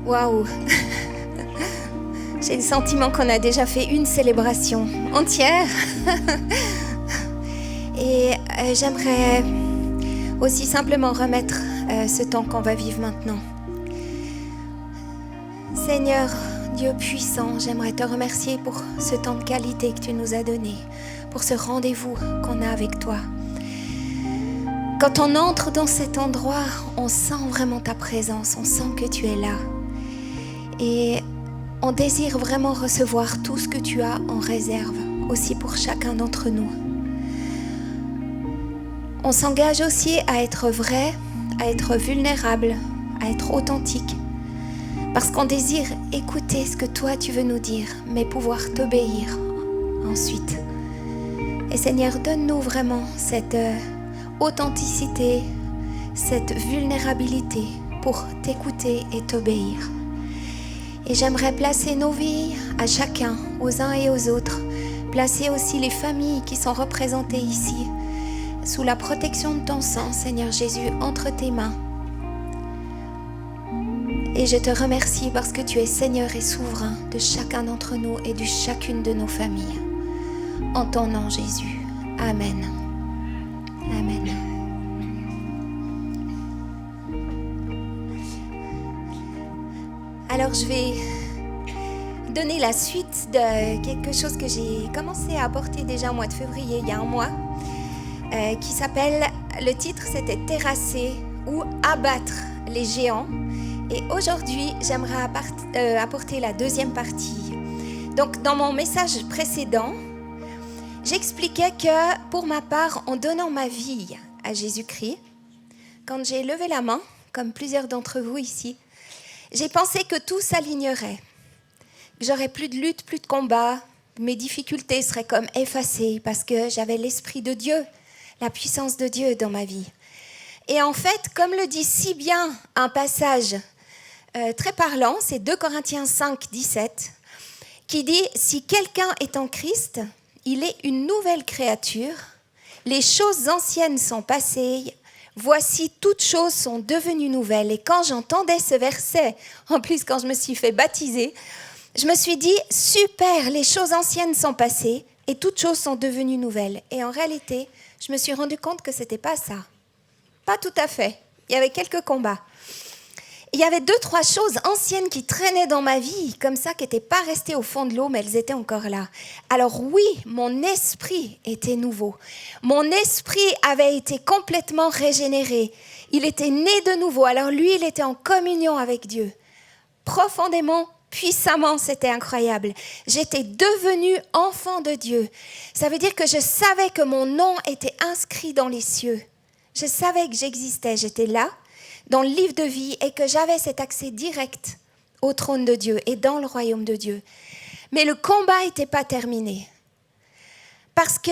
Waouh! J'ai le sentiment qu'on a déjà fait une célébration entière. Et j'aimerais aussi simplement remettre ce temps qu'on va vivre maintenant. Seigneur, Dieu puissant, j'aimerais te remercier pour ce temps de qualité que tu nous as donné, pour ce rendez-vous qu'on a avec toi. Quand on entre dans cet endroit, on sent vraiment ta présence, on sent que tu es là. Et on désire vraiment recevoir tout ce que tu as en réserve, aussi pour chacun d'entre nous. On s'engage aussi à être vrai, à être vulnérable, à être authentique. Parce qu'on désire écouter ce que toi tu veux nous dire, mais pouvoir t'obéir ensuite. Et Seigneur, donne-nous vraiment cette authenticité, cette vulnérabilité pour t'écouter et t'obéir. Et j'aimerais placer nos vies à chacun, aux uns et aux autres, placer aussi les familles qui sont représentées ici, sous la protection de ton sang, Seigneur Jésus, entre tes mains. Et je te remercie parce que tu es Seigneur et souverain de chacun d'entre nous et de chacune de nos familles. En ton nom, Jésus. Amen. Amen. Alors, je vais donner la suite de quelque chose que j'ai commencé à apporter déjà au mois de février, il y a un mois, qui s'appelle, le titre c'était « Terrasser ou abattre les géants ». Et aujourd'hui, j'aimerais apporter la deuxième partie. Donc, dans mon message précédent, j'expliquais que, pour ma part, en donnant ma vie à Jésus-Christ, quand j'ai levé la main, comme plusieurs d'entre vous ici, j'ai pensé que tout s'alignerait, que j'aurais plus de lutte, plus de combat, mes difficultés seraient comme effacées parce que j'avais l'Esprit de Dieu, la puissance de Dieu dans ma vie. Et en fait, comme le dit si bien un passage très parlant, c'est 2 Corinthiens 5, 17, qui dit « Si quelqu'un est en Christ, il est une nouvelle créature, les choses anciennes sont passées, voici toutes choses sont devenues nouvelles. » Et quand j'entendais ce verset, en plus quand je me suis fait baptiser, je me suis dit « Super, les choses anciennes sont passées et toutes choses sont devenues nouvelles. » Et en réalité, je me suis rendu compte que ce n'était pas ça. Pas tout à fait. Il y avait quelques combats. Il y avait 2-3 choses anciennes qui traînaient dans ma vie, comme ça, qui n'étaient pas restées au fond de l'eau, mais elles étaient encore là. Alors oui, mon esprit était nouveau. Mon esprit avait été complètement régénéré. Il était né de nouveau. Alors lui, il était en communion avec Dieu. Profondément, puissamment, c'était incroyable. J'étais devenue enfant de Dieu. Ça veut dire que je savais que mon nom était inscrit dans les cieux. Je savais que j'existais, j'étais là, dans le livre de vie, et que j'avais cet accès direct au trône de Dieu et dans le royaume de Dieu. Mais le combat n'était pas terminé. Parce que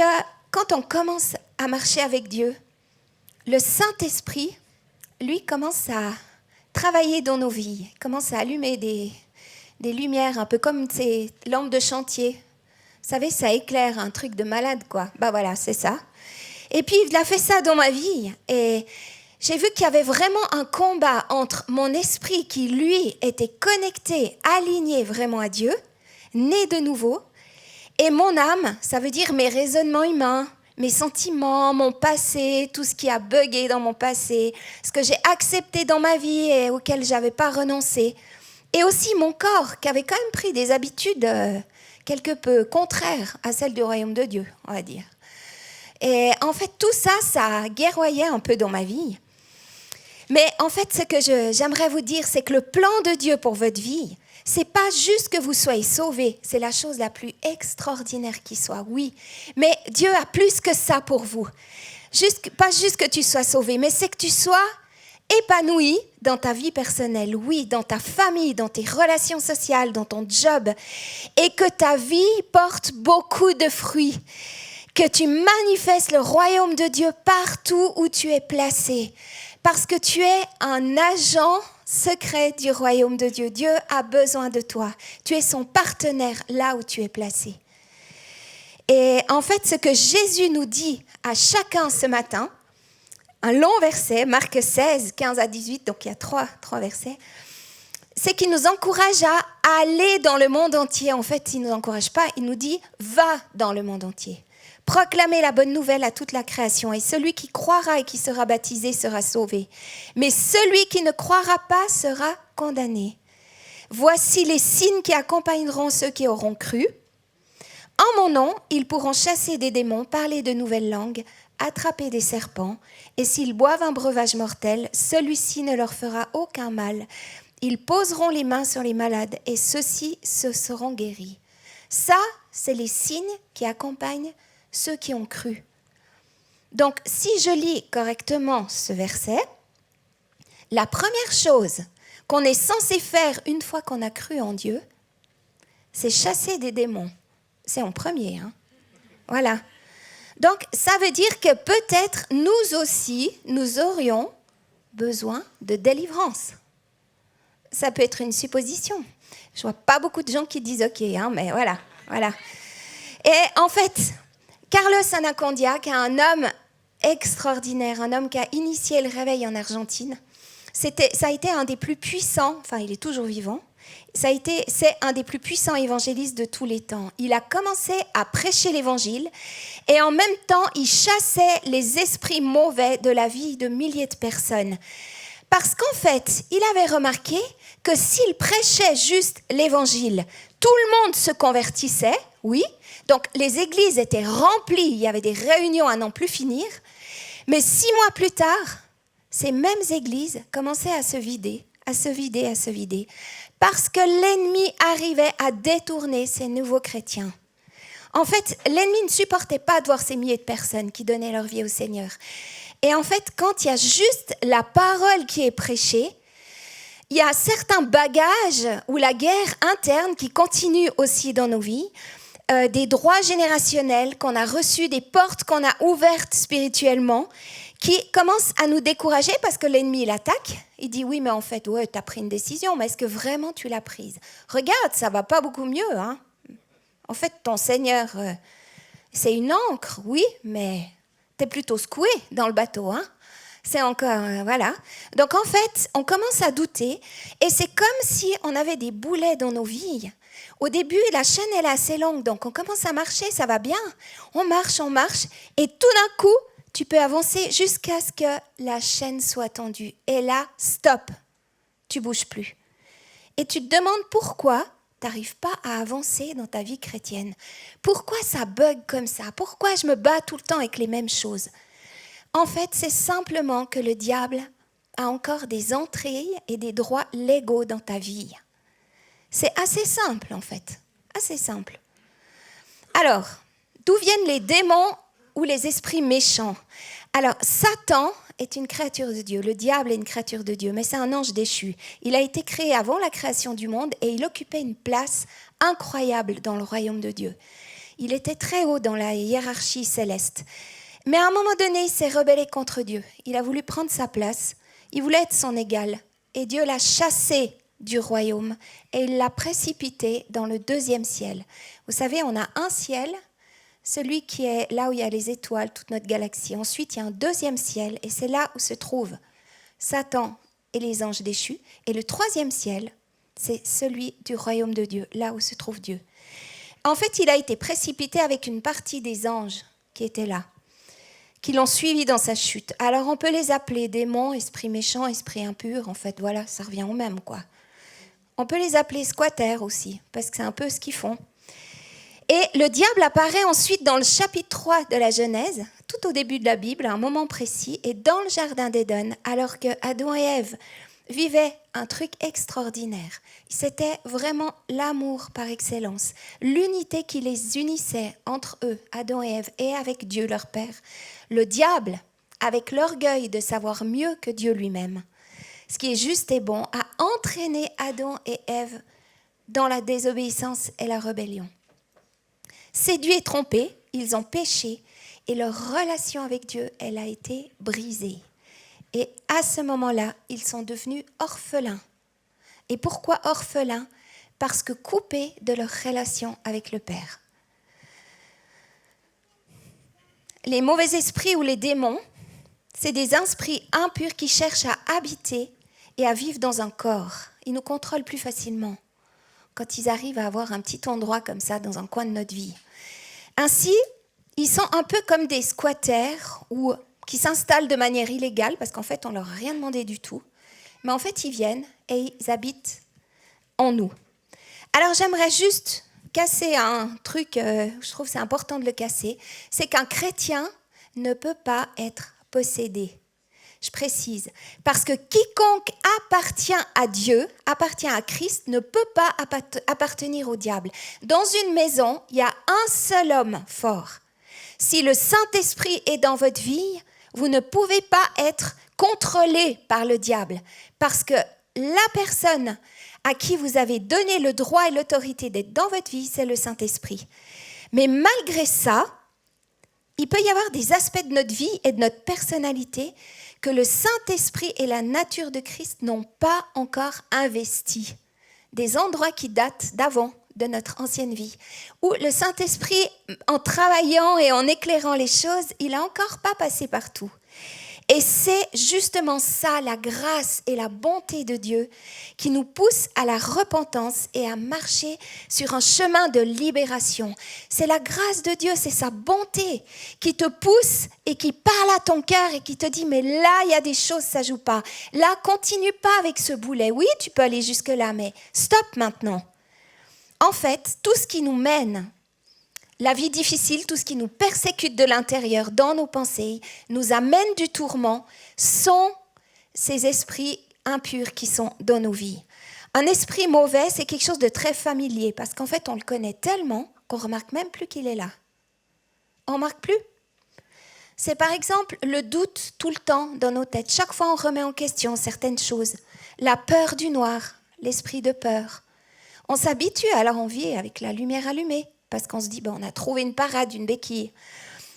quand on commence à marcher avec Dieu, le Saint-Esprit, lui, commence à travailler dans nos vies, commence à allumer des lumières, un peu comme ces lampes de chantier. Vous savez, ça éclaire, un truc de malade, quoi. Bah voilà, c'est ça. Et puis, il a fait ça dans ma vie. Et j'ai vu qu'il y avait vraiment un combat entre mon esprit qui, lui, était connecté, aligné vraiment à Dieu, né de nouveau, et mon âme, ça veut dire mes raisonnements humains, mes sentiments, mon passé, tout ce qui a bugué dans mon passé, ce que j'ai accepté dans ma vie et auquel je n'avais pas renoncé. Et aussi mon corps, qui avait quand même pris des habitudes quelque peu contraires à celles du royaume de Dieu, on va dire. Et en fait, tout ça, ça guerroyait un peu dans ma vie. Mais en fait, ce que j'aimerais vous dire, c'est que le plan de Dieu pour votre vie, c'est pas juste que vous soyez sauvés. C'est la chose la plus extraordinaire qui soit, oui. Mais Dieu a plus que ça pour vous. Pas juste que tu sois sauvé, mais c'est que tu sois épanoui dans ta vie personnelle, oui, dans ta famille, dans tes relations sociales, dans ton job, et que ta vie porte beaucoup de fruits. Que tu manifestes le royaume de Dieu partout où tu es placé. Parce que tu es un agent secret du royaume de Dieu. Dieu a besoin de toi. Tu es son partenaire là où tu es placé. Et en fait, ce que Jésus nous dit à chacun ce matin, un long verset, Marc 16, 15 à 18, donc il y a trois versets. c'est qu'il nous encourage à aller dans le monde entier. En fait, il ne nous encourage pas, il nous dit « va dans le monde entier ». Proclamez la bonne nouvelle à toute la création, et celui qui croira et qui sera baptisé sera sauvé. Mais celui qui ne croira pas sera condamné. Voici les signes qui accompagneront ceux qui auront cru. En mon nom, ils pourront chasser des démons, parler de nouvelles langues, attraper des serpents, et s'ils boivent un breuvage mortel, celui-ci ne leur fera aucun mal. Ils poseront les mains sur les malades, et ceux-ci se seront guéris. Ça, c'est les signes qui accompagnent ceux qui ont cru. Donc, si je lis correctement ce verset, la première chose qu'on est censé faire une fois qu'on a cru en Dieu, c'est chasser des démons. C'est en premier, hein? Voilà. Donc, ça veut dire que peut-être nous aussi, nous aurions besoin de délivrance. Ça peut être une supposition. Je vois pas beaucoup de gens qui disent OK, hein, mais voilà. Et en fait, Carlos Anacondiac, un homme extraordinaire, un homme qui a initié le réveil en Argentine. Ça a été un des plus puissants, enfin il est toujours vivant, c'est un des plus puissants évangélistes de tous les temps. Il a commencé à prêcher l'évangile et en même temps, il chassait les esprits mauvais de la vie de milliers de personnes. Parce qu'en fait, il avait remarqué que s'il prêchait juste l'évangile, tout le monde se convertissait, oui. Donc les églises étaient remplies, il y avait des réunions à n'en plus finir. Mais 6 mois plus tard, ces mêmes églises commençaient à se vider, parce que l'ennemi arrivait à détourner ces nouveaux chrétiens. En fait, l'ennemi ne supportait pas de voir ces milliers de personnes qui donnaient leur vie au Seigneur. Et en fait, quand il y a juste la parole qui est prêchée, il y a certains bagages ou la guerre interne qui continue aussi dans nos vies, des droits générationnels qu'on a reçus, des portes qu'on a ouvertes spirituellement, qui commencent à nous décourager parce que l'ennemi, il attaque. Il dit, oui, mais en fait, ouais, tu as pris une décision, mais est-ce que vraiment tu l'as prise? Regarde, ça va pas beaucoup mieux, hein? En fait, ton Seigneur, c'est une ancre, oui, mais tu es plutôt secoué dans le bateau, hein? C'est encore, voilà. Donc en fait, on commence à douter et c'est comme si on avait des boulets dans nos vies. Au début, la chaîne, elle est assez longue, donc on commence à marcher, ça va bien. On marche, et tout d'un coup, tu peux avancer jusqu'à ce que la chaîne soit tendue. Et là, stop, tu bouges plus. Et tu te demandes pourquoi tu n'arrives pas à avancer dans ta vie chrétienne. Pourquoi ça bug comme ça? Pourquoi je me bats tout le temps avec les mêmes choses? En fait, c'est simplement que le diable a encore des entrées et des droits légaux dans ta vie. C'est assez simple, en fait. Assez simple. Alors, d'où viennent les démons ou les esprits méchants? Alors, Satan est une créature de Dieu. Le diable est une créature de Dieu, mais c'est un ange déchu. Il a été créé avant la création du monde et il occupait une place incroyable dans le royaume de Dieu. Il était très haut dans la hiérarchie céleste. Mais à un moment donné, il s'est rebellé contre Dieu. Il a voulu prendre sa place. Il voulait être son égal. Et Dieu l'a chassé du royaume et il l'a précipité dans le 2e ciel. Vous savez, on a un ciel, celui qui est là où il y a les étoiles, toute notre galaxie. Ensuite, il y a un 2e ciel et c'est là où se trouvent Satan et les anges déchus. Et le 3e ciel, c'est celui du royaume de Dieu, là où se trouve Dieu. En fait, il a été précipité avec une partie des anges qui étaient là, qui l'ont suivi dans sa chute. Alors, on peut les appeler démons, esprits méchants, esprits impurs. En fait, voilà, ça revient au même, quoi. On peut les appeler squatters aussi, parce que c'est un peu ce qu'ils font. Et le diable apparaît ensuite dans le chapitre 3 de la Genèse, tout au début de la Bible, à un moment précis, et dans le jardin d'Éden, alors que Adam et Ève vivaient un truc extraordinaire. C'était vraiment l'amour par excellence, l'unité qui les unissait entre eux, Adam et Ève, et avec Dieu leur Père. Le diable, avec l'orgueil de savoir mieux que Dieu lui-même, ce qui est juste et bon, a entraîné Adam et Ève dans la désobéissance et la rébellion. Séduits et trompés, ils ont péché et leur relation avec Dieu, elle a été brisée. Et à ce moment-là, ils sont devenus orphelins. Et pourquoi orphelins? Parce que coupés de leur relation avec le Père. Les mauvais esprits ou les démons, c'est des esprits impurs qui cherchent à habiter et à vivre dans un corps. ils nous contrôlent plus facilement quand ils arrivent à avoir un petit endroit comme ça dans un coin de notre vie. Ainsi, ils sont un peu comme des squatters ou qui s'installent de manière illégale parce qu'en fait, on leur a rien demandé du tout. Mais en fait, ils viennent et ils habitent en nous. Alors, j'aimerais juste casser un truc, je trouve que c'est important de le casser, c'est qu'un chrétien ne peut pas être possédé. Je précise, parce que quiconque appartient à Dieu, appartient à Christ, ne peut pas appartenir au diable. Dans une maison, il y a un seul homme fort. Si le Saint-Esprit est dans votre vie, vous ne pouvez pas être contrôlé par le diable, parce que la personne à qui vous avez donné le droit et l'autorité d'être dans votre vie, c'est le Saint-Esprit. Mais malgré ça, il peut y avoir des aspects de notre vie et de notre personnalité que le Saint-Esprit et la nature de Christ n'ont pas encore investis. Des endroits qui datent d'avant, de notre ancienne vie, où le Saint-Esprit, en travaillant et en éclairant les choses, il n'a encore pas passé partout. Et c'est justement ça, la grâce et la bonté de Dieu, qui nous pousse à la repentance et à marcher sur un chemin de libération. C'est la grâce de Dieu, c'est sa bonté qui te pousse et qui parle à ton cœur et qui te dit « mais là, il y a des choses, ça ne joue pas. Là, continue pas avec ce boulet. Oui, tu peux aller jusque-là, mais stop maintenant. » En fait, tout ce qui nous mène, la vie difficile, tout ce qui nous persécute de l'intérieur dans nos pensées, nous amène du tourment, sont ces esprits impurs qui sont dans nos vies. Un esprit mauvais, c'est quelque chose de très familier, parce qu'en fait, on le connaît tellement qu'on ne remarque même plus qu'il est là. On ne remarque plus. C'est par exemple le doute tout le temps dans nos têtes. Chaque fois, on remet en question certaines choses. La peur du noir, l'esprit de peur. On s'habitue, alors on vit avec la lumière allumée. Parce qu'on se dit, on a trouvé une parade, une béquille.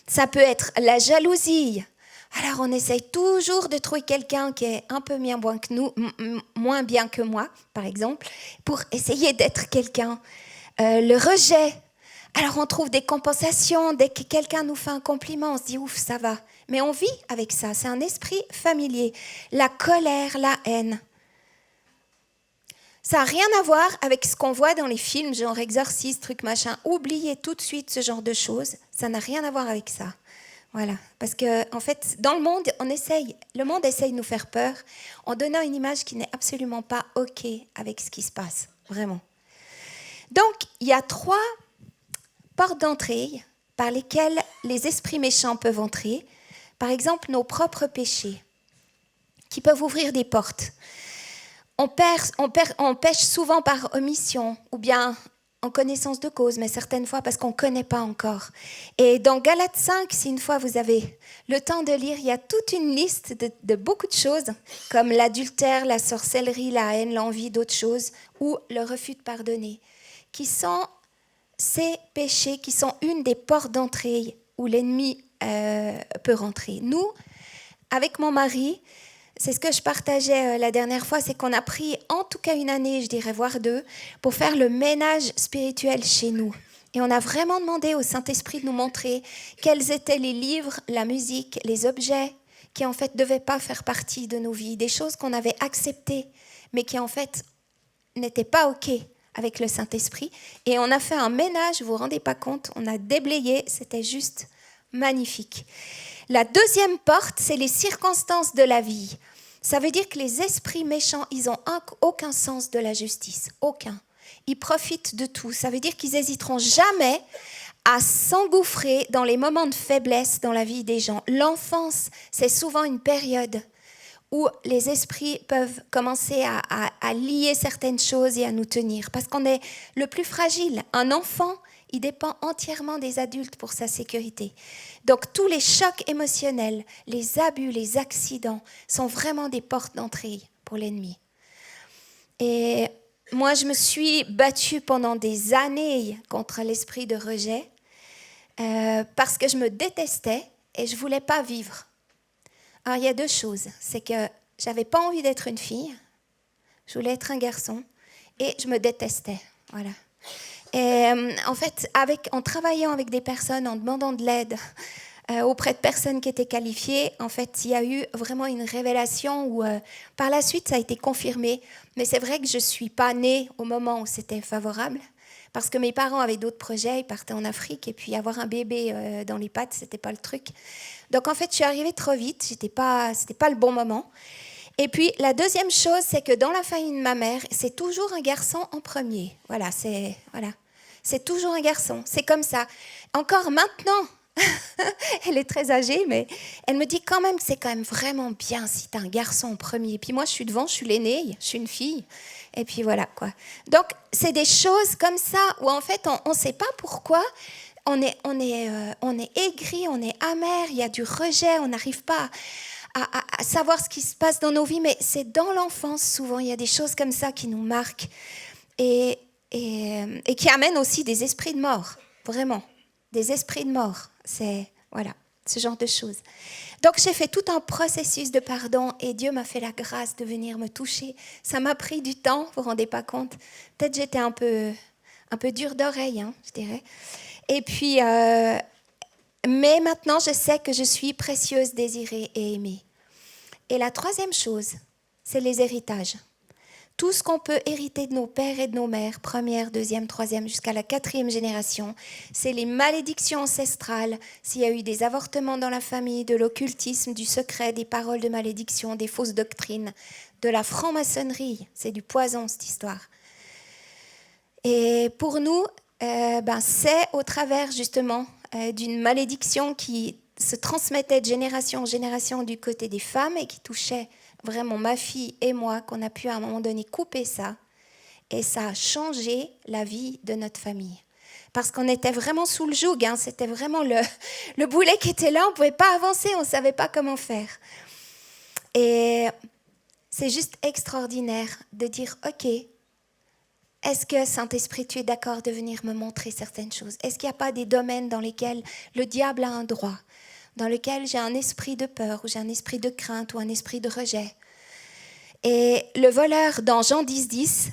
Ça peut être la jalousie. Alors, on essaye toujours de trouver quelqu'un qui est un peu moins bien que moi, par exemple, pour essayer d'être quelqu'un. Le rejet. Alors, on trouve des compensations. Dès que quelqu'un nous fait un compliment, on se dit, ouf, ça va. Mais on vit avec ça. C'est un esprit familier. La colère, la haine. Ça n'a rien à voir avec ce qu'on voit dans les films, genre exorcisme, truc machin. Oubliez tout de suite ce genre de choses. Ça n'a rien à voir avec ça. Voilà. Parce que, en fait, dans le monde, le monde essaye de nous faire peur en donnant une image qui n'est absolument pas OK avec ce qui se passe. Vraiment. Donc, il y a 3 portes d'entrée par lesquelles les esprits méchants peuvent entrer. Par exemple, nos propres péchés, qui peuvent ouvrir des portes. On pêche souvent par omission ou bien en connaissance de cause, mais certaines fois parce qu'on ne connaît pas encore. Et dans Galates 5, si une fois vous avez le temps de lire, il y a toute une liste de beaucoup de choses, comme l'adultère, la sorcellerie, la haine, l'envie, d'autres choses, ou le refus de pardonner, qui sont ces péchés qui sont une des portes d'entrée où l'ennemi peut rentrer. Nous, avec mon mari, c'est ce que je partageais la dernière fois, c'est qu'on a pris en tout cas une année, je dirais, voire 2, pour faire le ménage spirituel chez nous. Et on a vraiment demandé au Saint-Esprit de nous montrer quels étaient les livres, la musique, les objets qui en fait ne devaient pas faire partie de nos vies, des choses qu'on avait acceptées, mais qui en fait n'étaient pas OK avec le Saint-Esprit. Et on a fait un ménage, vous ne vous rendez pas compte, on a déblayé, c'était juste magnifique. La deuxième porte, c'est les circonstances de la vie. Ça veut dire que les esprits méchants, ils n'ont aucun sens de la justice. Aucun. Ils profitent de tout. Ça veut dire qu'ils n'hésiteront jamais à s'engouffrer dans les moments de faiblesse dans la vie des gens. L'enfance, c'est souvent une période où les esprits peuvent commencer à lier certaines choses et à nous tenir. Parce qu'on est le plus fragile. Un enfant, il dépend entièrement des adultes pour sa sécurité. Donc tous les chocs émotionnels, les abus, les accidents sont vraiment des portes d'entrée pour l'ennemi. Et moi, je me suis battue pendant des années contre l'esprit de rejet parce que je me détestais et je ne voulais pas vivre. Alors il y a 2 choses. C'est que je n'avais pas envie d'être une fille, je voulais être un garçon et je me détestais. Voilà. Et en fait, en travaillant avec des personnes, en demandant de l'aide, auprès de personnes qui étaient qualifiées. En fait, il y a eu vraiment une révélation où, par la suite, ça a été confirmé. Mais c'est vrai que je ne suis pas née au moment où c'était favorable, parce que mes parents avaient d'autres projets, ils partaient en Afrique, et puis avoir un bébé dans les pattes, ce n'était pas le truc. Donc, en fait, je suis arrivée trop vite, ce n'était pas le bon moment. Et puis, la deuxième chose, c'est que dans la famille de ma mère, c'est toujours un garçon en premier. Voilà, c'est toujours un garçon, c'est comme ça. Encore maintenant, elle est très âgée, mais elle me dit quand même que c'est quand même vraiment bien si tu as un garçon en premier. Et puis moi, je suis devant, je suis l'aînée, je suis une fille. Et puis voilà, quoi. Donc, c'est des choses comme ça où en fait, on ne sait pas pourquoi. On est aigri, on est amer, il y a du rejet, on n'arrive pas à savoir ce qui se passe dans nos vies, mais c'est dans l'enfance souvent, il y a des choses comme ça qui nous marquent et qui amènent aussi des esprits de mort, vraiment, des esprits de mort, c'est voilà, ce genre de choses. Donc j'ai fait tout un processus de pardon et Dieu m'a fait la grâce de venir me toucher. Ça m'a pris du temps, vous vous rendez pas compte. Peut-être j'étais un peu dure d'oreille, hein, je dirais. Et puis, mais maintenant je sais que je suis précieuse, désirée et aimée. Et la troisième chose, c'est les héritages. Tout ce qu'on peut hériter de nos pères et de nos mères, première, deuxième, troisième, jusqu'à la 4e génération, c'est les malédictions ancestrales, s'il y a eu des avortements dans la famille, de l'occultisme, du secret, des paroles de malédiction, des fausses doctrines, de la franc-maçonnerie. C'est du poison, cette histoire. Et pour nous, c'est au travers, justement, d'une malédiction qui se transmettait de génération en génération du côté des femmes et qui touchait vraiment ma fille et moi, qu'on a pu à un moment donné couper ça. Et ça a changé la vie de notre famille. Parce qu'on était vraiment sous le joug, hein, c'était vraiment le boulet qui était là, on ne pouvait pas avancer, on ne savait pas comment faire. Et c'est juste extraordinaire de dire, ok, est-ce que Saint-Esprit, tu es d'accord de venir me montrer certaines choses? Est-ce qu'il n'y a pas des domaines dans lesquels le diable a un droit? Dans lequel j'ai un esprit de peur, ou j'ai un esprit de crainte, ou un esprit de rejet. Et le voleur, dans Jean 10,10,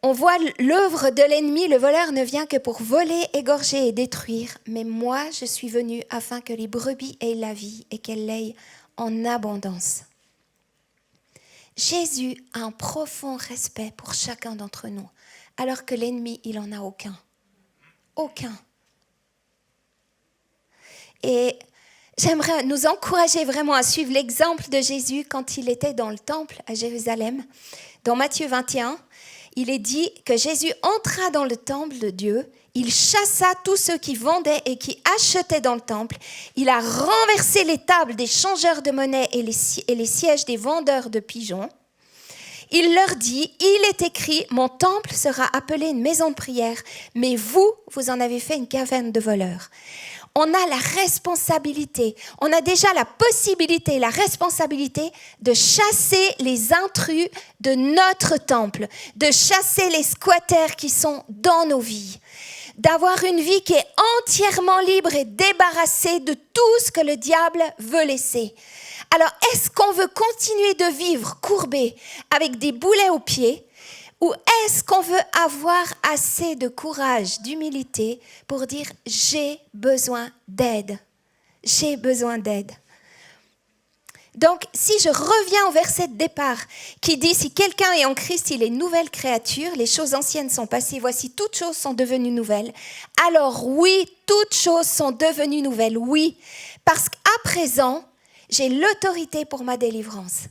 on voit l'œuvre de l'ennemi, le voleur ne vient que pour voler, égorger et détruire, mais moi, je suis venu afin que les brebis aient la vie et qu'elles l'aient en abondance. Jésus a un profond respect pour chacun d'entre nous, alors que l'ennemi, il n'en a aucun. Aucun. Et j'aimerais nous encourager vraiment à suivre l'exemple de Jésus quand il était dans le temple à Jérusalem. Dans Matthieu 21, il est dit que Jésus entra dans le temple de Dieu, il chassa tous ceux qui vendaient et qui achetaient dans le temple, il a renversé les tables des changeurs de monnaie et les sièges des vendeurs de pigeons. Il leur dit, il est écrit, mon temple sera appelé une maison de prière, mais vous en avez fait une caverne de voleurs. On a la responsabilité, on a déjà la possibilité, la responsabilité de chasser les intrus de notre temple, de chasser les squatters qui sont dans nos vies, d'avoir une vie qui est entièrement libre et débarrassée de tout ce que le diable veut laisser. Alors, est-ce qu'on veut continuer de vivre courbé avec des boulets aux pieds? Ou est-ce qu'on veut avoir assez de courage, d'humilité pour dire « j'ai besoin d'aide, j'ai besoin d'aide ». Donc, si je reviens au verset de départ qui dit « si quelqu'un est en Christ, il est nouvelle créature, les choses anciennes sont passées, voici toutes choses sont devenues nouvelles ». Alors oui, toutes choses sont devenues nouvelles, oui, parce qu'à présent, j'ai l'autorité pour ma délivrance.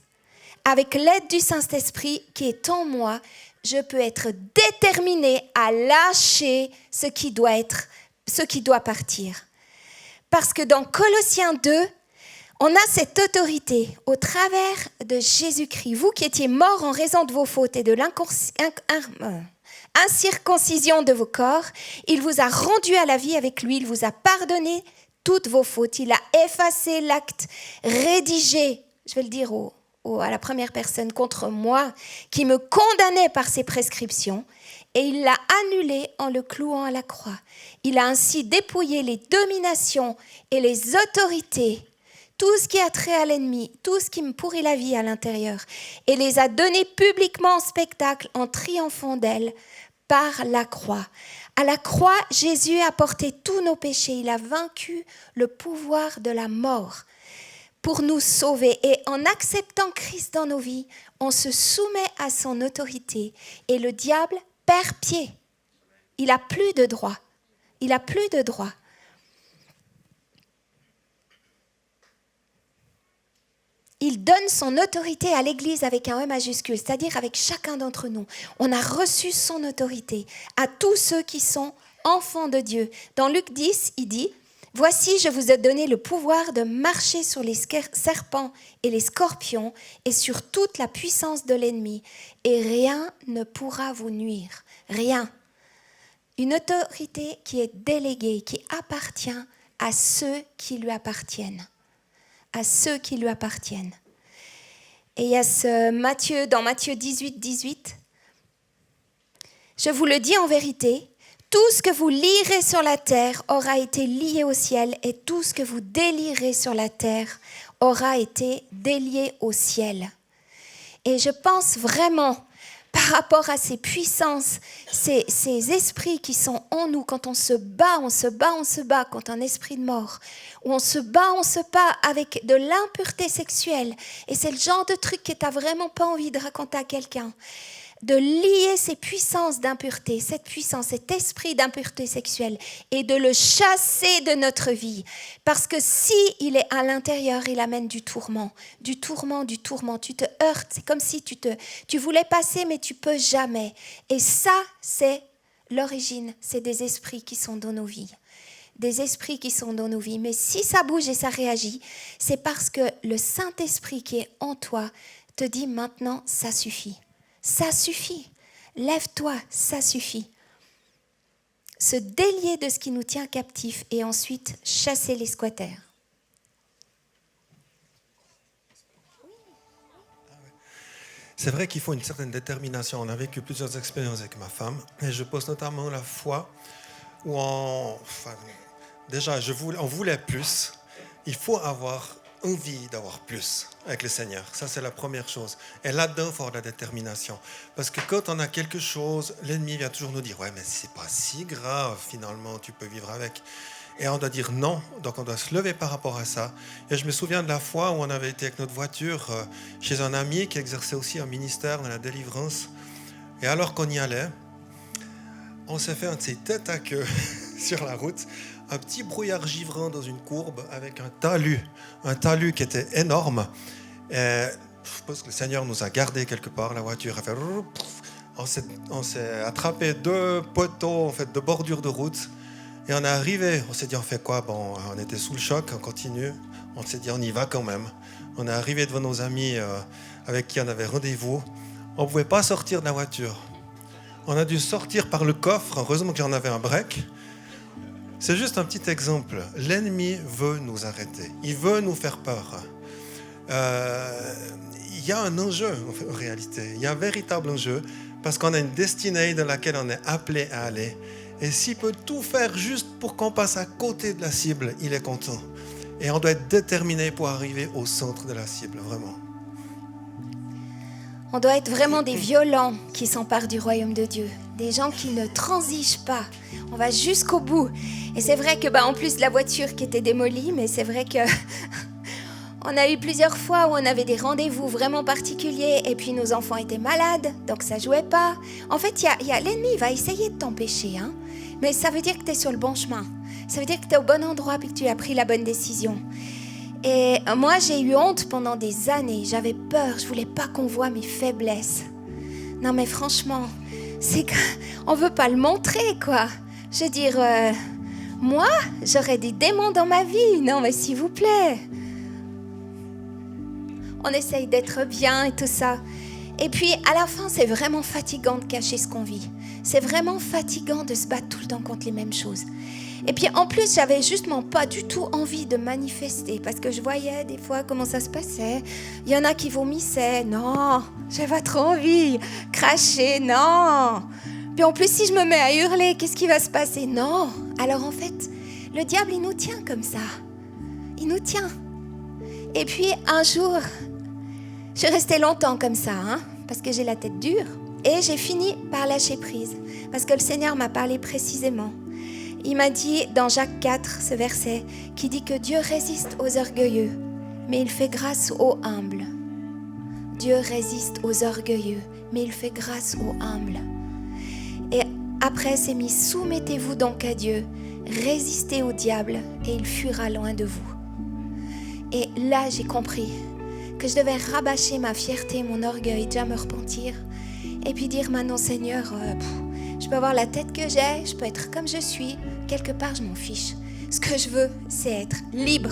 Avec l'aide du Saint-Esprit qui est en moi, je peux être déterminée à lâcher ce qui doit partir. Parce que dans Colossiens 2, on a cette autorité au travers de Jésus-Christ. Vous qui étiez morts en raison de vos fautes et de l'incirconcision de vos corps, il vous a rendu à la vie avec lui, il vous a pardonné toutes vos fautes. Il a effacé l'acte rédigé, je vais le dire à la première personne, contre moi, qui me condamnait par ses prescriptions, et il l'a annulé en le clouant à la croix. Il a ainsi dépouillé les dominations et les autorités, tout ce qui a trait à l'ennemi, tout ce qui me pourrit la vie à l'intérieur, et les a données publiquement en spectacle en triomphant d'elles par la croix. À la croix, Jésus a porté tous nos péchés. Il a vaincu le pouvoir de la mort pour nous sauver. Et en acceptant Christ dans nos vies, on se soumet à son autorité. Et le diable perd pied. Il n'a plus de droit. Il n'a plus de droit. Il donne son autorité à l'Église avec un E majuscule, c'est-à-dire avec chacun d'entre nous. On a reçu son autorité à tous ceux qui sont enfants de Dieu. Dans Luc 10, il dit « Voici, je vous ai donné le pouvoir de marcher sur les serpents et les scorpions et sur toute la puissance de l'ennemi, et rien ne pourra vous nuire. » Rien. Une autorité qui est déléguée, qui appartient à ceux qui lui appartiennent. À ceux qui lui appartiennent. Et il y a dans Matthieu 18, 18, je vous le dis en vérité, tout ce que vous lierez sur la terre aura été lié au ciel, et tout ce que vous délierez sur la terre aura été délié au ciel. Et je pense vraiment, par rapport à ces puissances, ces esprits qui sont en nous, quand on se bat contre un esprit de mort, où on se bat avec de l'impureté sexuelle, et c'est le genre de truc que tu n'as vraiment pas envie de raconter à quelqu'un, de lier ces puissances d'impureté, cette puissance, cet esprit d'impureté sexuelle, et de le chasser de notre vie. Parce que si il est à l'intérieur, il amène du tourment. Tu te heurtes, c'est comme si tu voulais passer, mais tu peux jamais. Et ça, c'est l'origine, c'est des esprits qui sont dans nos vies. Des esprits qui sont dans nos vies. Mais si ça bouge et ça réagit, c'est parce que le Saint-Esprit qui est en toi te dit maintenant, ça suffit. Ça suffit. Lève-toi, ça suffit. Se délier de ce qui nous tient captifs et ensuite chasser les squatters. C'est vrai qu'il faut une certaine détermination. On a vécu plusieurs expériences avec ma femme, et je pose notamment la fois où on voulait plus. Il faut avoir envie d'avoir plus avec le Seigneur. Ça, c'est la première chose. Et là-dedans, il faut avoir de la détermination. Parce que quand on a quelque chose, l'ennemi vient toujours nous dire « Ouais, mais c'est pas si grave, finalement, tu peux vivre avec. » Et on doit dire non. Donc, on doit se lever par rapport à ça. Et je me souviens de la fois où on avait été avec notre voiture chez un ami qui exerçait aussi un ministère dans la délivrance. Et alors qu'on y allait, on s'est fait un de ces têtes à queue sur la route, un petit brouillard givrant dans une courbe avec un talus qui était énorme. Et je pense que le Seigneur nous a gardés quelque part. La voiture a fait... On s'est attrapé 2 poteaux en fait, de bordure de route. Et on est arrivé, on s'est dit on fait quoi? Bon, on était sous le choc, on continue. On s'est dit on y va quand même. On est arrivé devant nos amis avec qui on avait rendez-vous. On ne pouvait pas sortir de la voiture. On a dû sortir par le coffre. Heureusement qu'il y en avait un break. C'est juste un petit exemple. L'ennemi veut nous arrêter. Il veut nous faire peur. Il y a un enjeu en réalité. Il y a un véritable enjeu parce qu'on a une destinée dans laquelle on est appelé à aller. Et s'il peut tout faire juste pour qu'on passe à côté de la cible, il est content. Et on doit être déterminé pour arriver au centre de la cible, vraiment. On doit être vraiment des violents qui s'emparent du royaume de Dieu. Des gens qui ne transigent pas. On va jusqu'au bout. Et c'est vrai que, en plus de la voiture qui était démolie, mais c'est vrai que on a eu plusieurs fois où on avait des rendez-vous vraiment particuliers et puis nos enfants étaient malades, donc ça jouait pas. En fait, l'ennemi va essayer de t'empêcher, hein, mais ça veut dire que tu es sur le bon chemin. Ça veut dire que tu es au bon endroit et que tu as pris la bonne décision. Et moi, j'ai eu honte pendant des années. J'avais peur, je voulais pas qu'on voit mes faiblesses. Non, mais franchement, c'est qu'on veut pas le montrer, quoi. Je veux dire, moi, j'aurais des démons dans ma vie. Non, mais s'il vous plaît. On essaye d'être bien et tout ça. Et puis, à la fin, c'est vraiment fatigant de cacher ce qu'on vit. C'est vraiment fatigant de se battre tout le temps contre les mêmes choses. Et puis, en plus, j'avais justement pas du tout envie de manifester parce que je voyais des fois comment ça se passait. Il y en a qui vomissaient. Non, j'avais pas trop envie. Cracher, non. Puis en plus, si je me mets à hurler, qu'est-ce qui va se passer? Non. Alors en fait, le diable, il nous tient comme ça. Il nous tient. Et puis, un jour, je restais longtemps comme ça, hein, parce que j'ai la tête dure. Et j'ai fini par lâcher prise, parce que le Seigneur m'a parlé précisément. Il m'a dit dans Jacques 4, ce verset, qui dit que Dieu résiste aux orgueilleux, mais il fait grâce aux humbles. Dieu résiste aux orgueilleux, mais il fait grâce aux humbles. Et après, c'est mis, soumettez-vous donc à Dieu, résistez au diable et il fuira loin de vous. Et là, j'ai compris que je devais rabâcher ma fierté, mon orgueil, déjà me repentir et puis dire maintenant, Seigneur, je peux avoir la tête que j'ai, je peux être comme je suis, quelque part, je m'en fiche. Ce que je veux, c'est être libre.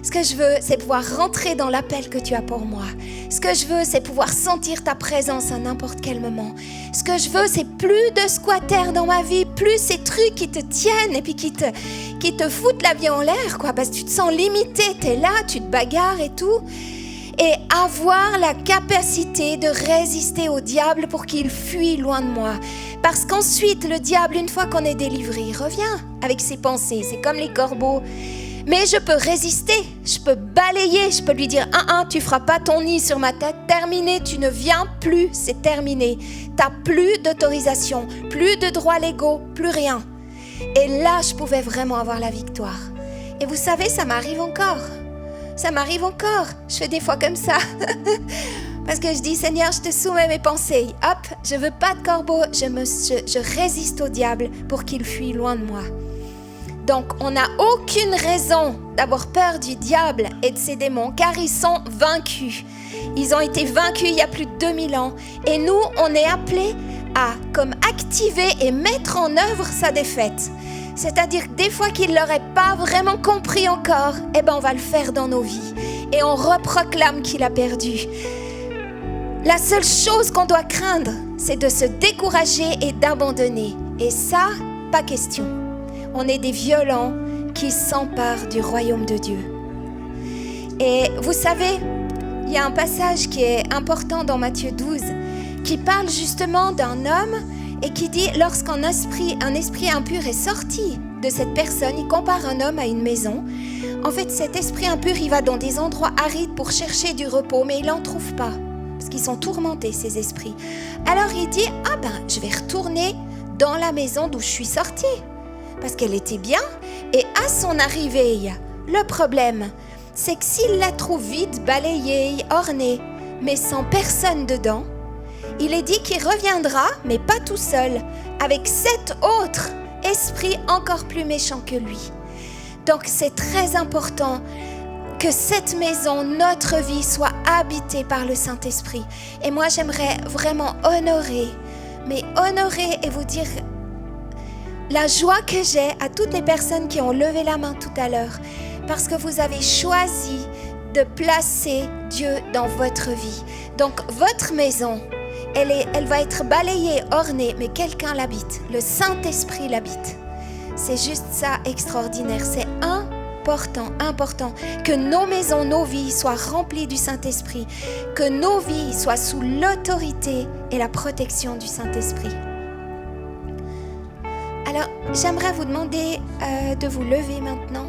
Ce que je veux, c'est pouvoir rentrer dans l'appel que tu as pour moi. Ce que je veux, c'est pouvoir sentir ta présence à n'importe quel moment. Ce que je veux, c'est plus de squatters dans ma vie, plus ces trucs qui te tiennent et puis qui te foutent la vie en l'air, quoi, parce que tu te sens limité, tu es là, tu te bagarres et tout. Et avoir la capacité de résister au diable pour qu'il fuit loin de moi. Parce qu'ensuite, le diable, une fois qu'on est délivré, il revient avec ses pensées. C'est comme les corbeaux. Mais je peux résister, je peux balayer, je peux lui dire « tu feras pas ton nid sur ma tête, terminé, tu ne viens plus, c'est terminé. T'as plus d'autorisation, plus de droits légaux, plus rien. » Et là, je pouvais vraiment avoir la victoire. Et vous savez, ça m'arrive encore. Ça m'arrive encore. Je fais des fois comme ça. Parce que je dis « Seigneur, je te soumets mes pensées. Hop, je veux pas de corbeau, je résiste au diable pour qu'il fuit loin de moi. » Donc, on n'a aucune raison d'avoir peur du diable et de ses démons, car ils sont vaincus. Ils ont été vaincus il y a plus de 2000 ans. Et nous, on est appelés à comme activer et mettre en œuvre sa défaite. C'est-à-dire que des fois qu'il ne l'aurait pas vraiment compris encore, eh ben on va le faire dans nos vies. Et on reproclame qu'il a perdu. La seule chose qu'on doit craindre, c'est de se décourager et d'abandonner. Et ça, pas question. On est des violents qui s'emparent du royaume de Dieu. Et vous savez, il y a un passage qui est important dans Matthieu 12 qui parle justement d'un homme et qui dit lorsqu'un esprit impur est sorti de cette personne, il compare un homme à une maison. En fait, cet esprit impur, il va dans des endroits arides pour chercher du repos, mais il n'en trouve pas parce qu'ils sont tourmentés, ces esprits. Alors il dit, je vais retourner dans la maison d'où je suis sorti. Parce qu'elle était bien, et à son arrivée, le problème, c'est que s'il la trouve vide, balayée, ornée, mais sans personne dedans, il est dit qu'il reviendra, mais pas tout seul, avec 7 autres esprits encore plus méchants que lui. Donc c'est très important que cette maison, notre vie, soit habitée par le Saint-Esprit. Et moi, j'aimerais vraiment honorer et vous dire la joie que j'ai à toutes les personnes qui ont levé la main tout à l'heure, parce que vous avez choisi de placer Dieu dans votre vie. Donc, votre maison, elle va être balayée, ornée, mais quelqu'un l'habite. Le Saint-Esprit l'habite. C'est juste ça, extraordinaire. C'est important que nos maisons, nos vies soient remplies du Saint-Esprit, que nos vies soient sous l'autorité et la protection du Saint-Esprit. Alors, j'aimerais vous demander de vous lever maintenant.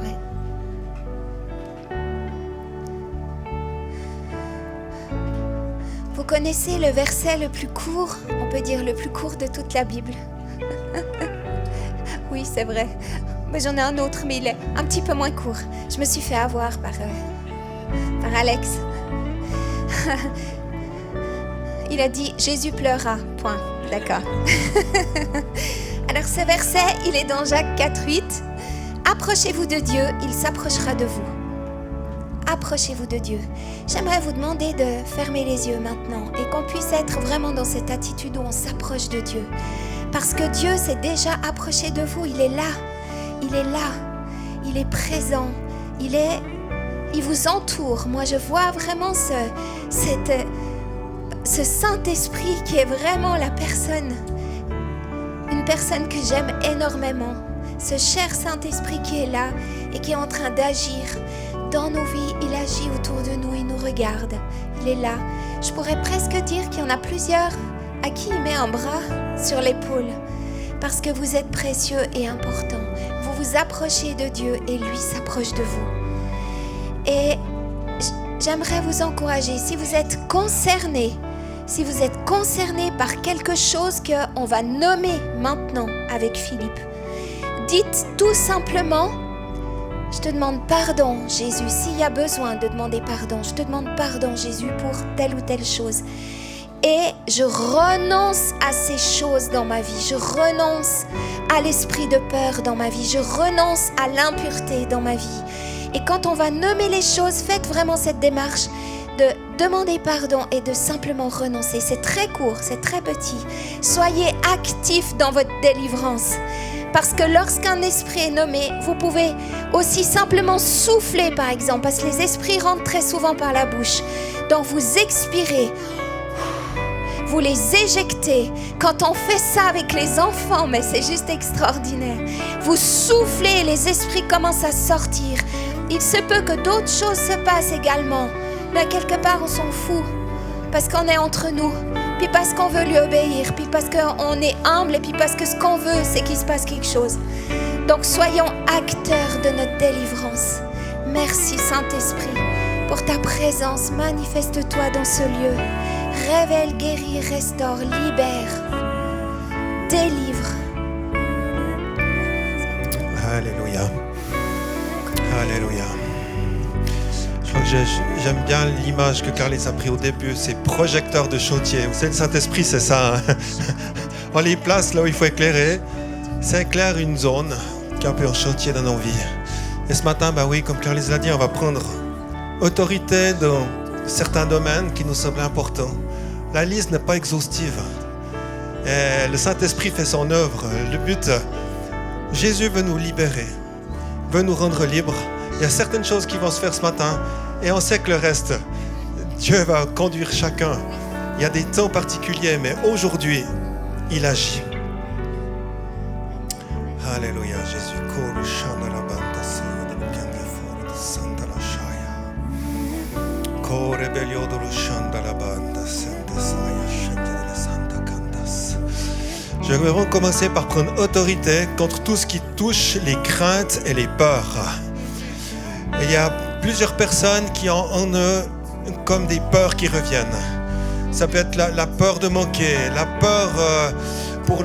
Ouais. Vous connaissez le verset le plus court, on peut dire le plus court de toute la Bible. Oui, c'est vrai. Mais j'en ai un autre, mais il est un petit peu moins court. Je me suis fait avoir par Alex. Il a dit « Jésus pleura », point. D'accord. Alors ce verset, il est dans Jacques 4:8. « Approchez-vous de Dieu, il s'approchera de vous. » Approchez-vous de Dieu. J'aimerais vous demander de fermer les yeux maintenant et qu'on puisse être vraiment dans cette attitude où on s'approche de Dieu. Parce que Dieu s'est déjà approché de vous, il est là, il est présent, il vous entoure. Moi, je vois vraiment ce Saint-Esprit qui est vraiment une personne que j'aime énormément. Ce cher Saint-Esprit qui est là et qui est en train d'agir dans nos vies. Il agit autour de nous, il nous regarde, il est là. Je pourrais presque dire qu'il y en a plusieurs à qui il met un bras sur l'épaule parce que vous êtes précieux et important. Vous vous approchez de Dieu et lui s'approche de vous. Et j'aimerais vous encourager, si vous êtes concerné par quelque chose qu'on va nommer maintenant avec Philippe, dites tout simplement, je te demande pardon Jésus, s'il y a besoin de demander pardon, je te demande pardon Jésus pour telle ou telle chose. Et je renonce à ces choses dans ma vie, je renonce à l'esprit de peur dans ma vie, je renonce à l'impureté dans ma vie. Et quand on va nommer les choses, faites vraiment cette démarche de demander pardon et de simplement renoncer. C'est très court, c'est très petit. Soyez actifs dans votre délivrance. Parce que lorsqu'un esprit est nommé, vous pouvez aussi simplement souffler, par exemple, parce que les esprits rentrent très souvent par la bouche. Donc vous expirez, vous les éjectez. Quand on fait ça avec les enfants, mais c'est juste extraordinaire. Vous soufflez, les esprits commencent à sortir. Il se peut que d'autres choses se passent également, mais quelque part on s'en fout, parce qu'on est entre nous, puis parce qu'on veut lui obéir, puis parce qu'on est humble, et puis parce que ce qu'on veut, c'est qu'il se passe quelque chose. Donc soyons acteurs de notre délivrance. Merci Saint-Esprit pour ta présence. Manifeste-toi dans ce lieu. Révèle, guéris, restaure, libère, délivre. Alléluia. Alléluia. Je crois que j'aime bien l'image que Carlis a pris au début, ces projecteurs de chautier. Vous savez, le Saint-Esprit, c'est ça. Hein? On les place là où il faut éclairer. Ça éclaire une zone qui est un peu un chautier dans nos vies. Et ce matin, oui, comme Carlis l'a dit, on va prendre autorité dans certains domaines qui nous semblent importants. La liste n'est pas exhaustive. Et le Saint-Esprit fait son œuvre. Le but, Jésus veut nous libérer, veut nous rendre libres. Il y a certaines choses qui vont se faire ce matin et on sait que le reste, Dieu va conduire chacun. Il y a des temps particuliers, mais aujourd'hui, il agit. Alléluia, Jésus. Je vais vraiment commencer par prendre autorité contre tout ce qui touche les craintes et les peurs. Et il y a plusieurs personnes qui ont en eux comme des peurs qui reviennent. Ça peut être la peur de manquer, la peur pour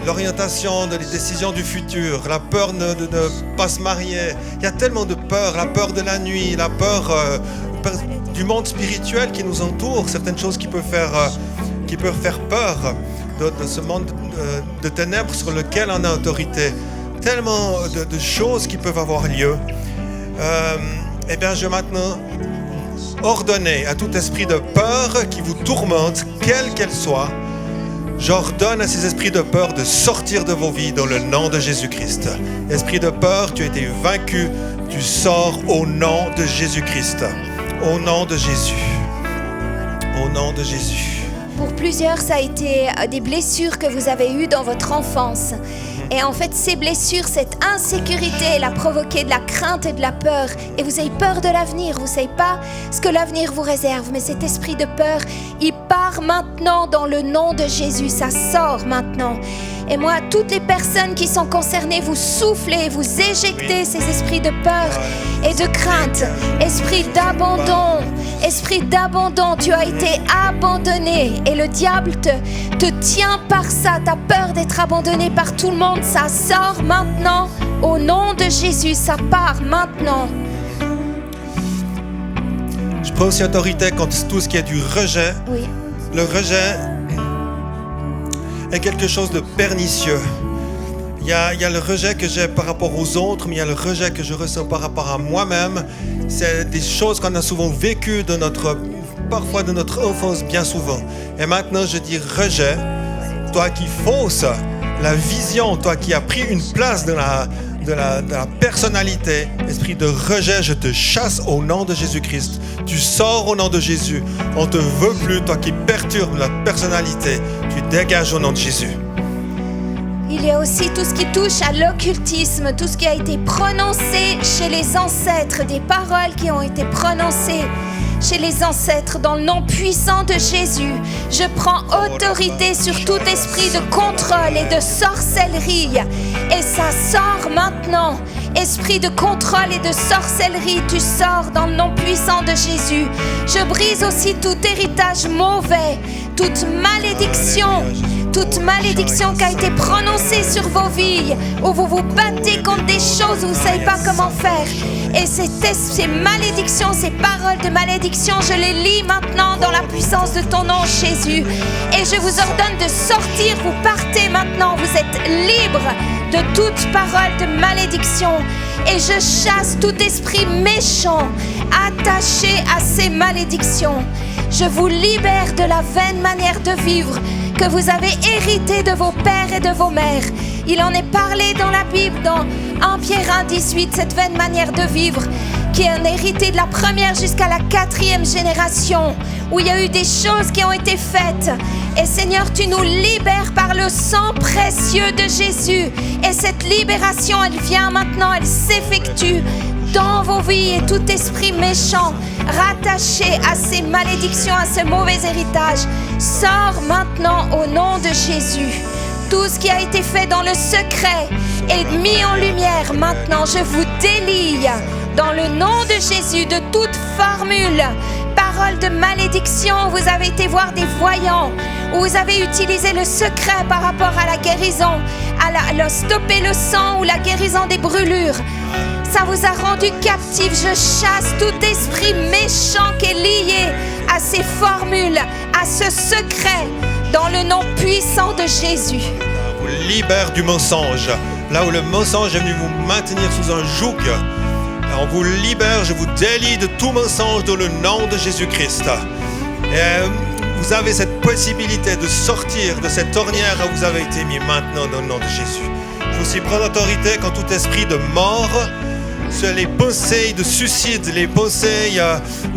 l'orientation, des décisions du futur, la peur de ne pas se marier. Il y a tellement de peurs, la peur de la nuit, la peur du monde spirituel qui nous entoure, certaines choses qui peuvent faire peur. De ce monde de ténèbres sur lequel on a autorité. Tellement de choses qui peuvent avoir lieu. Eh bien, je vais maintenant ordonner à tout esprit de peur qui vous tourmente, quelle qu'elle soit, j'ordonne à ces esprits de peur de sortir de vos vies dans le nom de Jésus-Christ. Esprit de peur, tu as été vaincu, tu sors au nom de Jésus-Christ. Au nom de Jésus. Au nom de Jésus. Pour plusieurs, ça a été des blessures que vous avez eues dans votre enfance. Et en fait, ces blessures, cette insécurité, elle a provoqué de la crainte et de la peur. Et vous avez peur de l'avenir. Vous ne savez pas ce que l'avenir vous réserve. Mais cet esprit de peur, il part maintenant dans le nom de Jésus. Ça sort maintenant. Et moi, toutes les personnes qui sont concernées, vous soufflez, vous éjectez ces esprits de peur et de crainte. Esprit d'abandon, tu as été abandonné. Et le diable te tient par ça. Tu as peur d'être abandonné par tout le monde. Ça sort maintenant. Au nom de Jésus, ça part maintenant. Je prends aussi autorité contre tout ce qui est du rejet. Oui. Le rejet est quelque chose de pernicieux. Il y a le rejet que j'ai par rapport aux autres, mais il y a le rejet que je ressens par rapport à moi-même. C'est des choses qu'on a souvent vécues parfois de notre enfance, bien souvent. Et maintenant, je dis rejet. Toi qui fausses la vision, toi qui as pris une place de la personnalité, esprit de rejet, je te chasse au nom de Jésus-Christ. Tu sors au nom de Jésus. On ne te veut plus, toi qui perturbes la personnalité. Tu dégages au nom de Jésus. Il y a aussi tout ce qui touche à l'occultisme, tout ce qui a été prononcé chez les ancêtres, des paroles qui ont été prononcées chez les ancêtres dans le nom puissant de Jésus. Je prends autorité sur tout esprit de contrôle et de sorcellerie et ça sort maintenant. Esprit de contrôle et de sorcellerie, tu sors dans le nom puissant de Jésus. Je brise aussi tout héritage mauvais, toute malédiction qui a été prononcée sur vos vies, où vous vous battez contre des choses où vous ne savez pas comment faire. Et ces malédictions, ces paroles de malédiction, je les lis maintenant dans la puissance de ton nom, Jésus. Et je vous ordonne de sortir, vous partez maintenant, vous êtes libres de toute parole de malédiction. Et je chasse tout esprit méchant attaché à ces malédictions. Je vous libère de la vaine manière de vivre que vous avez hérité de vos pères et de vos mères. Il en est parlé dans la Bible, dans 1 Pierre 1,18, cette vaine manière de vivre qui est un hérité de la première jusqu'à la 4e génération, où il y a eu des choses qui ont été faites. Et Seigneur, tu nous libères par le sang précieux de Jésus. Et cette libération, elle vient maintenant, elle s'effectue dans vos vies. Et tout esprit méchant rattaché à ces malédictions, à ce mauvais héritage, sort maintenant au nom de Jésus. Tout ce qui a été fait dans le secret est mis en lumière. Maintenant, je vous délie dans le nom de Jésus de toute formule, parole de malédiction. Vous avez été voir des voyants, où vous avez utilisé le secret par rapport à la guérison, à stopper le sang ou la guérison des brûlures. Ça vous a rendu captif. Je chasse tout esprit méchant qui est lié à ces formules, à ce secret, dans le nom puissant de Jésus. On vous libère du mensonge. Là où le mensonge est venu vous maintenir sous un joug, on vous libère, je vous délie de tout mensonge dans le nom de Jésus-Christ. Et vous avez cette possibilité de sortir de cette ornière où vous avez été mis maintenant dans le nom de Jésus. Je vous aussi prendre autorité quand tout esprit de mort, sur les pensées de suicide, les pensées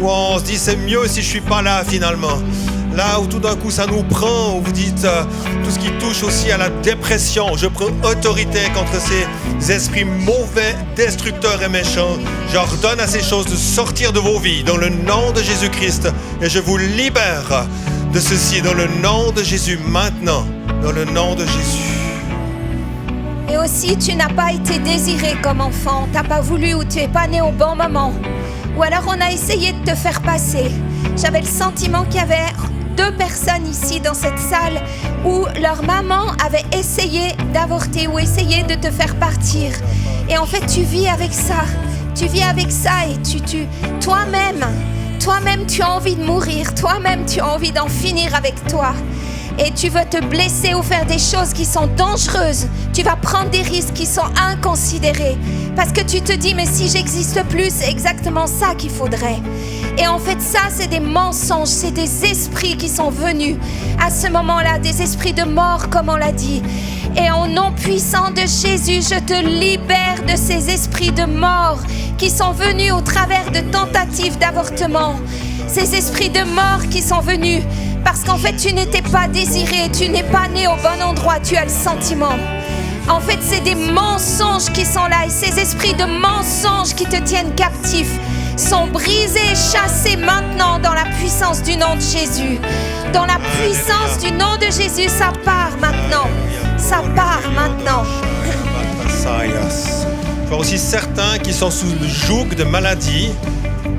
où on se dit c'est mieux si je suis pas là finalement. Là où tout d'un coup ça nous prend, où vous dites tout ce qui touche aussi à la dépression, je prends autorité contre ces esprits mauvais, destructeurs et méchants. J'ordonne à ces choses de sortir de vos vies dans le nom de Jésus-Christ et je vous libère de ceci dans le nom de Jésus maintenant, dans le nom de Jésus. Et aussi, tu n'as pas été désiré comme enfant, tu n'as pas voulu ou tu n'es pas né au bon moment. Ou alors on a essayé de te faire passer. J'avais le sentiment qu'il y avait 2 personnes ici dans cette salle où leur maman avait essayé d'avorter ou essayé de te faire partir. Et en fait, tu vis avec ça. Tu vis avec ça et toi-même, tu as envie de mourir. Toi-même, tu as envie d'en finir avec toi. Et tu veux te blesser ou faire des choses qui sont dangereuses. Tu vas prendre des risques qui sont inconsidérés. Parce que tu te dis, mais si j'existe plus, c'est exactement ça qu'il faudrait. Et en fait, ça, c'est des mensonges, c'est des esprits qui sont venus à ce moment-là, des esprits de mort, comme on l'a dit. Et au nom puissant de Jésus, je te libère de ces esprits de mort qui sont venus au travers de tentatives d'avortement. Ces esprits de mort qui sont venus parce qu'en fait, tu n'étais pas désiré, tu n'es pas né au bon endroit, tu as le sentiment. En fait, c'est des mensonges qui sont là et ces esprits de mensonges qui te tiennent captif sont brisés, chassés maintenant dans la puissance du nom de Jésus. Dans la puissance du nom de Jésus, ça part maintenant. Ça part maintenant. Je vois aussi certains qui sont sous le joug de maladie,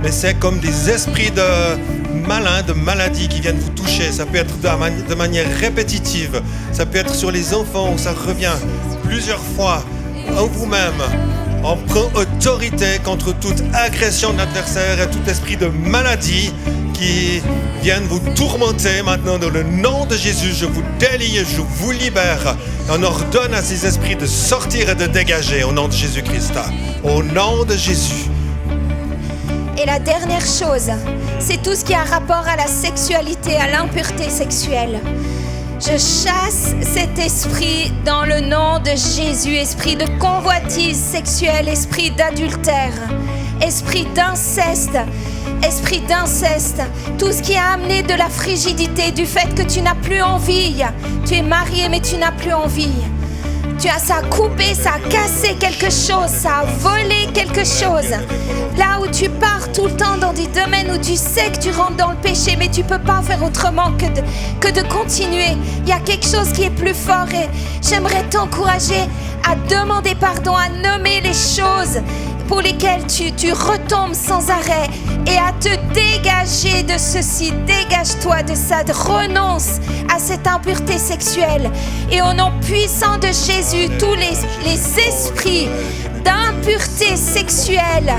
mais c'est comme des esprits de maladie qui viennent vous toucher. Ça peut être de manière répétitive. Ça peut être sur les enfants où ça revient plusieurs fois en vous-même. On prend autorité contre toute agression de l'adversaire et tout esprit de maladie qui viennent vous tourmenter maintenant dans le nom de Jésus. Je vous délie, je vous libère. On ordonne à ces esprits de sortir et de dégager au nom de Jésus-Christ. Au nom de Jésus. Et la dernière chose, c'est tout ce qui a rapport à la sexualité, à l'impureté sexuelle. Je chasse cet esprit dans le nom de Jésus, esprit de convoitise sexuelle, esprit d'adultère, esprit d'inceste, tout ce qui a amené de la frigidité, du fait que tu n'as plus envie. Tu es marié mais tu n'as plus envie. Ça a coupé, ça a cassé quelque chose, ça a volé quelque chose. Là où tu pars tout le temps dans des domaines où tu sais que tu rentres dans le péché, mais tu ne peux pas faire autrement que de continuer. Il y a quelque chose qui est plus fort et j'aimerais t'encourager à demander pardon, à nommer les choses pour lesquelles tu retombes sans arrêt et à te dégager de ceci. Dégage-toi de ça, renonce à cette impureté sexuelle. Et au nom puissant de Jésus, tous les esprits d'impureté sexuelle,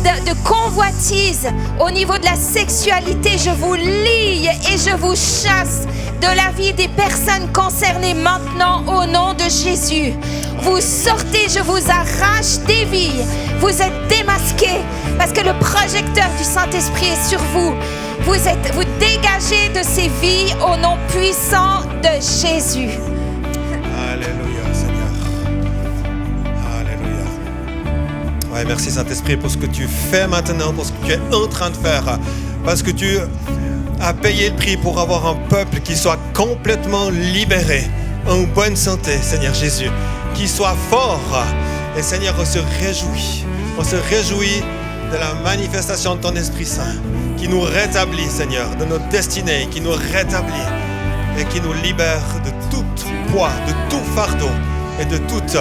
de convoitise au niveau de la sexualité, je vous lie et je vous chasse de la vie des personnes concernées maintenant au nom de Jésus. Vous sortez, je vous arrache des vies. Vous êtes démasqués parce que le projecteur du Saint-Esprit est sur vous. Vous dégagez de ces vies au nom puissant de Jésus. Alléluia, Seigneur. Alléluia. Ouais, merci Saint-Esprit pour ce que tu fais maintenant, pour ce que tu es en train de faire. Parce que tu as payé le prix pour avoir un peuple qui soit complètement libéré, en bonne santé, Seigneur Jésus. Qui soit fort. Et Seigneur, on se réjouit de la manifestation de ton Esprit Saint qui nous rétablit, Seigneur, de notre destinée, qui nous rétablit et qui nous libère de tout poids, de tout fardeau et de toute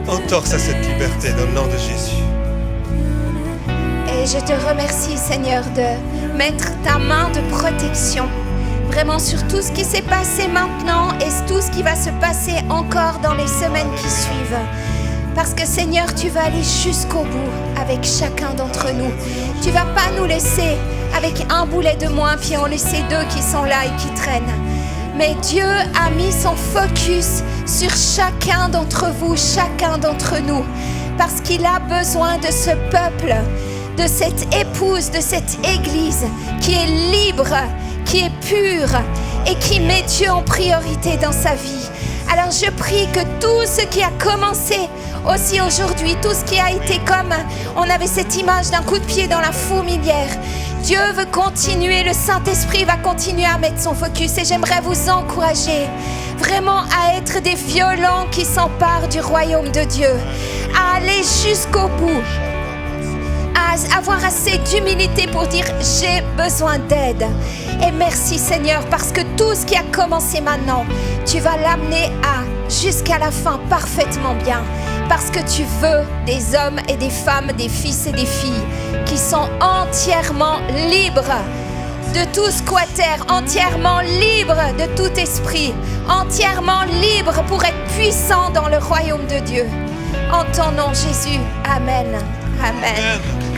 entorse à cette liberté dans le nom de Jésus. Et je te remercie, Seigneur, de mettre ta main de protection vraiment sur tout ce qui s'est passé maintenant et tout ce qui va se passer encore dans les semaines qui suivent. Parce que Seigneur, tu vas aller jusqu'au bout avec chacun d'entre nous. Tu vas pas nous laisser avec un boulet de moins puis en laisser deux qui sont là et qui traînent. Mais Dieu a mis son focus sur chacun d'entre vous, chacun d'entre nous. Parce qu'il a besoin de ce peuple, de cette épouse, de cette église qui est libre, qui est pure et qui met Dieu en priorité dans sa vie. Alors je prie que tout ce qui a commencé aussi aujourd'hui, tout ce qui a été comme, on avait cette image d'un coup de pied dans la fourmilière. Dieu veut continuer, le Saint-Esprit va continuer à mettre son focus et j'aimerais vous encourager vraiment à être des violents qui s'emparent du royaume de Dieu, à aller jusqu'au bout, à avoir assez d'humilité pour dire j'ai besoin d'aide. Et merci Seigneur parce que tout ce qui a commencé maintenant, tu vas l'amener jusqu'à la fin parfaitement bien. Parce que tu veux des hommes et des femmes, des fils et des filles qui sont entièrement libres de tout squatter, entièrement libres de tout esprit, entièrement libres pour être puissants dans le royaume de Dieu. En ton nom Jésus, Amen. Amen.